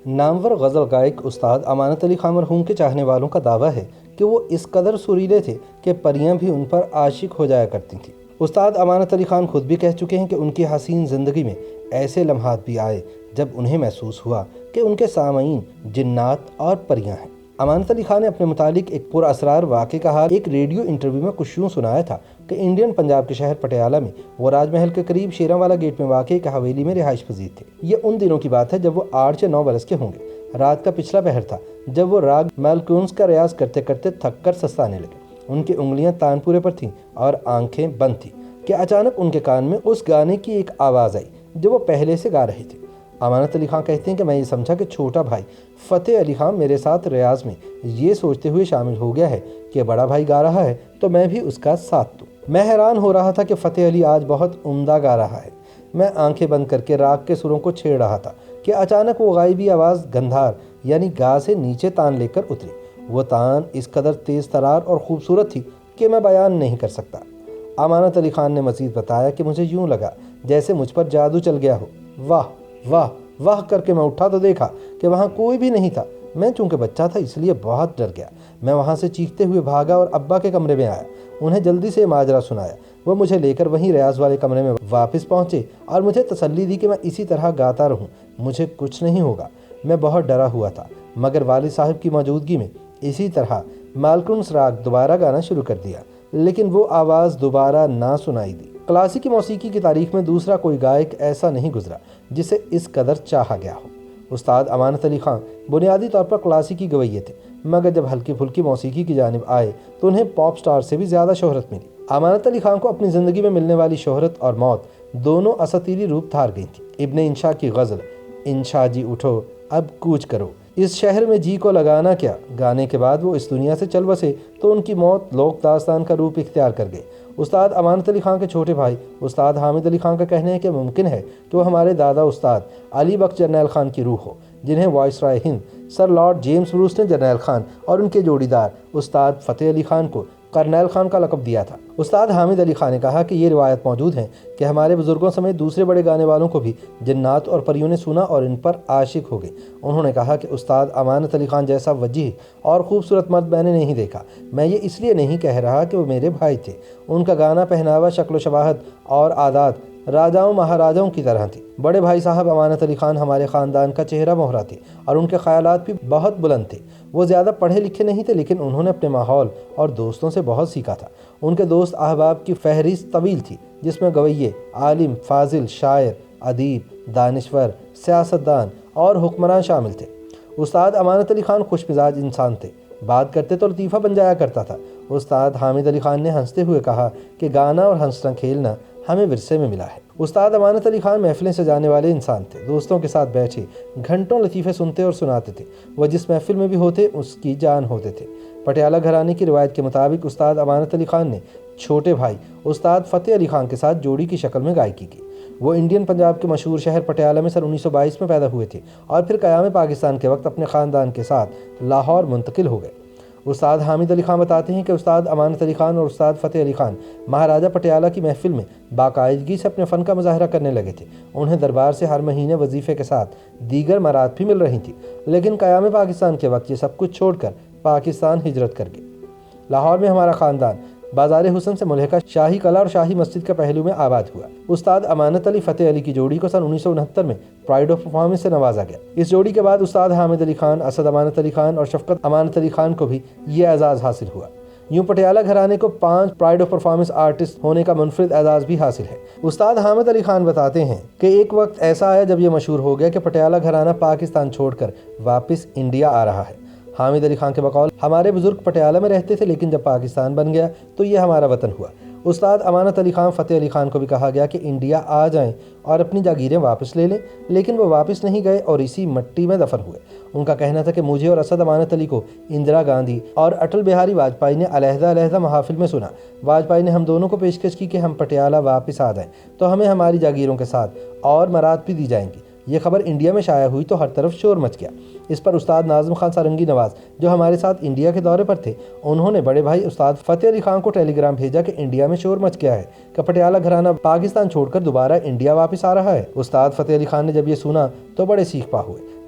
نامور غزل گائک استاد امانت علی خان مرحوم کے چاہنے والوں کا دعویٰ ہے کہ وہ اس قدر سریلے تھے کہ پریاں بھی ان پر عاشق ہو جایا کرتی تھیں۔ استاد امانت علی خان خود بھی کہہ چکے ہیں کہ ان کی حسین زندگی میں ایسے لمحات بھی آئے جب انہیں محسوس ہوا کہ ان کے سامعین جنات اور پریاں ہیں۔ امانت علی خان نے اپنے متعلق ایک پر اسرار واقعے کا حال ایک ریڈیو انٹرویو میں کچھ یوں سنایا تھا کہ انڈین پنجاب کے شہر پٹیالہ میں وہ راج محل کے قریب شیراں والا گیٹ میں واقع ایک حویلی میں رہائش پذیر تھے۔ یہ ان دنوں کی بات ہے جب وہ 8 یا 9 برس کے ہوں گے۔ رات کا پچھلا پہر تھا جب وہ راگ مالکونز کا ریاض کرتے کرتے تھک کر سستانے لگے۔ ان کی انگلیاں تان پورے پر تھیں اور آنکھیں بند تھیں کہ اچانک ان کے کان میں اس گانے کی ایک آواز آئی جو وہ پہلے سے گا رہے تھے۔ امانت علی خان کہتے ہیں کہ میں یہ سمجھا کہ چھوٹا بھائی فتح علی خان میرے ساتھ ریاض میں یہ سوچتے ہوئے شامل ہو گیا ہے کہ بڑا بھائی گا رہا ہے تو میں بھی اس کا ساتھ دوں۔ میں حیران ہو رہا تھا کہ فتح علی آج بہت عمدہ گا رہا ہے۔ میں آنکھیں بند کر کے راگ کے سروں کو چھیڑ رہا تھا کہ اچانک وہ غائبی آواز گندھار یعنی گا سے نیچے تان لے کر اتری۔ وہ تان اس قدر تیز ترار اور خوبصورت تھی کہ میں بیان نہیں کر سکتا۔ امانت علی خان نے مزید بتایا کہ مجھے یوں لگا جیسے مجھ پر جادو چل گیا ہو۔ واہ واہ واہ کر کے میں اٹھا تو دیکھا کہ وہاں کوئی بھی نہیں تھا۔ میں چونکہ بچہ تھا اس لیے بہت ڈر گیا۔ میں وہاں سے چیختے ہوئے بھاگا اور ابا کے کمرے میں آیا۔ انہیں جلدی سے ماجرا سنایا۔ وہ مجھے لے کر وہیں ریاض والے کمرے میں واپس پہنچے اور مجھے تسلی دی کہ میں اسی طرح گاتا رہوں، مجھے کچھ نہیں ہوگا۔ میں بہت ڈرا ہوا تھا مگر والد صاحب کی موجودگی میں اسی طرح مالکنس راگ دوبارہ گانا شروع کر دیا، لیکن وہ آواز دوبارہ نہ سنائی دی۔ کلاسیکی موسیقی کی تاریخ میں دوسرا کوئی گائک ایسا نہیں گزرا جسے اس قدر چاہا گیا ہو۔ استاد امانت علی خان بنیادی طور پر کلاسیکی گویے تھے مگر جب ہلکی پھلکی موسیقی کی جانب آئے تو انہیں پاپ سٹار سے بھی زیادہ شہرت ملی۔ امانت علی خان کو اپنی زندگی میں ملنے والی شہرت اور موت دونوں اساطیری روپ دھار گئی تھی۔ ابن انشا کی غزل انشا جی اٹھو اب کوچ کرو، اس شہر میں جی کو لگانا کیا گانے کے بعد وہ اس دنیا سے چل بسے تو ان کی موت لوک داستان کا روپ اختیار کر گئے۔ استاد امانت علی خان کے چھوٹے بھائی استاد حامد علی خان کا کہنا ہے کہ ممکن ہے کہ وہ ہمارے دادا استاد علی بخش جرنیل خان کی روح ہو، جنہیں وائس رائے ہند سر لارڈ جیمز بروس نے جرنیل خان اور ان کے جوڑی دار استاد فتح علی خان کو کرنیل خان کا لقب دیا تھا۔ استاد حامد علی خان نے کہا کہ یہ روایت موجود ہے کہ ہمارے بزرگوں سمیت دوسرے بڑے گانے والوں کو بھی جنات اور پریوں نے سنا اور ان پر عاشق ہو گئے۔ انہوں نے کہا کہ استاد امانت علی خان جیسا وجیح اور خوبصورت مرد میں نے نہیں دیکھا۔ میں یہ اس لیے نہیں کہہ رہا کہ وہ میرے بھائی تھے۔ ان کا گانا، پہناوا، شکل و شباہت اور عادات راجاؤں مہاراجاؤں کی طرح تھی۔ بڑے بھائی صاحب امانت علی خان ہمارے خاندان کا چہرہ مہرہ تھے اور ان کے خیالات بھی بہت بلند تھے۔ وہ زیادہ پڑھے لکھے نہیں تھے لیکن انہوں نے اپنے ماحول اور دوستوں سے بہت سیکھا تھا۔ ان کے دوست احباب کی فہرست طویل تھی جس میں گویے، عالم، فاضل، شاعر، ادیب، دانشور، سیاستدان اور حکمران شامل تھے۔ استاد امانت علی خان خوش مزاج انسان تھے، بات کرتے تو لطیفہ بن جایا کرتا تھا۔ استاد حامد علی خان نے ہنستے ہوئے کہا کہ گانا اور ہنسنا کھیلنا ہمیں ورثے میں ملا ہے۔ استاد امانت علی خان محفلیں سجانے والے انسان تھے۔ دوستوں کے ساتھ بیٹھے گھنٹوں لطیفے سنتے اور سناتے تھے۔ وہ جس محفل میں بھی ہوتے اس کی جان ہوتے تھے۔ پٹیالہ گھرانے کی روایت کے مطابق استاد امانت علی خان نے چھوٹے بھائی استاد فتح علی خان کے ساتھ جوڑی کی شکل میں گائیکی کی۔ وہ انڈین پنجاب کے مشہور شہر پٹیالہ میں سن 1922 میں پیدا ہوئے تھے اور پھر قیام پاکستان کے وقت اپنے خاندان کے ساتھ لاہور منتقل ہو گئے۔ استاد حامد علی خان بتاتے ہیں کہ استاد امانت علی خان اور استاد فتح علی خان مہاراجہ پٹیالہ کی محفل میں باقاعدگی سے اپنے فن کا مظاہرہ کرنے لگے تھے۔ انہیں دربار سے ہر مہینے وظیفے کے ساتھ دیگر مراد بھی مل رہی تھیں، لیکن قیام پاکستان کے وقت یہ سب کچھ چھوڑ کر پاکستان ہجرت کر گئے۔ لاہور میں ہمارا خاندان بازار حسن سے ملحقہ شاہی قلعہ اور شاہی مسجد کے پہلو میں آباد ہوا۔ استاد امانت علی فتح علی کی جوڑی کو سن 1969 میں پرائڈ آف پرفارمنس سے نوازا گیا۔ اس جوڑی کے بعد استاد حامد علی خان، اسد امانت علی خان اور شفقت امانت علی خان کو بھی یہ اعزاز حاصل ہوا۔ یوں پٹیالہ گھرانے کو 5 پرائڈ آف پرفارمنس آرٹسٹ ہونے کا منفرد اعزاز بھی حاصل ہے۔ استاد حامد علی خان بتاتے ہیں کہ ایک وقت ایسا آیا جب یہ مشہور ہو گیا کہ پٹیالہ گھرانہ پاکستان چھوڑ کر واپس انڈیا آ رہا ہے۔ حامد علی خان کے بقول ہمارے بزرگ پٹیالہ میں رہتے تھے لیکن جب پاکستان بن گیا تو یہ ہمارا وطن ہوا۔ استاد امانت علی خان، فتح علی خان کو بھی کہا گیا کہ انڈیا آ جائیں اور اپنی جاگیریں واپس لے لیں، لیکن وہ واپس نہیں گئے اور اسی مٹی میں دفن ہوئے۔ ان کا کہنا تھا کہ مجھے اور اسد امانت علی کو اندرا گاندھی اور اٹل بہاری واجپئی نے علیحدہ علیحدہ محافل میں سنا۔ واجپئی نے ہم دونوں کو پیشکش کی کہ ہم پٹیالہ واپس آ جائیں تو ہمیں ہماری جاگیروں کے ساتھ اور مراد بھی دی جائیں گی۔ یہ خبر انڈیا میں شائع ہوئی تو ہر طرف شور مچ گیا۔ اس پر استاد ناظم خان سارنگی نواز جو ہمارے ساتھ انڈیا کے دورے پر تھے، انہوں نے بڑے بھائی استاد فتح علی خان کو ٹیلی گرام بھیجا کہ انڈیا میں شور مچ گیا ہے کہ پٹیالہ گھرانہ پاکستان چھوڑ کر دوبارہ انڈیا واپس آ رہا ہے۔ استاد فتح علی خان نے جب یہ سنا تو بڑے سیخ پا ہوئے۔